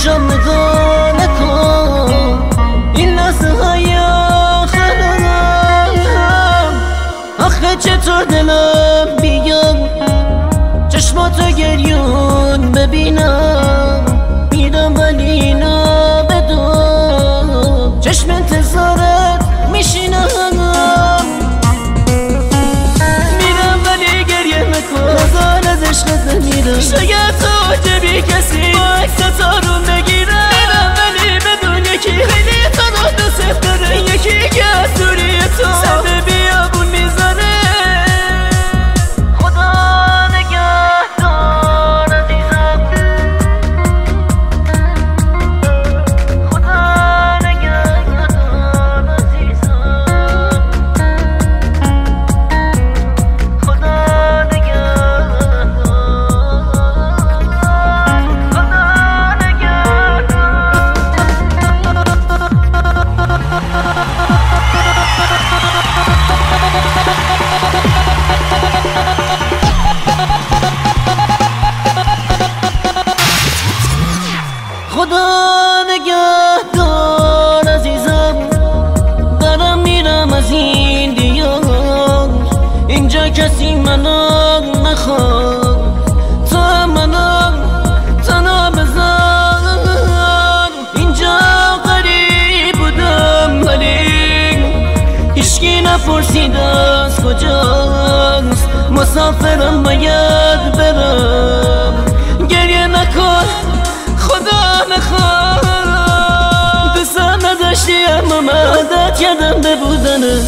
چشم نگاه نکن این لحظه های آخرم. آخه چطور دلم بیام چشماتو گریون ببینم، میرم ولی نابدم چشم انتظارت میشینم، میرم ولی گریه نکن نزار از عشقت نمیرم. شاید تو عجبی کسی با عکست آروم بگیرم، میرم ولی بدون یکی خیلی تنها دوست داره، یکی که از دوری تو سر به بیابون میزنه. خدا نگهدار عزیزم، دارم میرم از این دیار، اینجا کسی منو نخواد، تو منو تنها بذار. اینجا غریب بودم ولی هیچکی نپرسید از کجاست، مسافرم باید برم. گریه نکن خدا نخواد، دوستم نداشتی اما من عادت کردم به بودنه.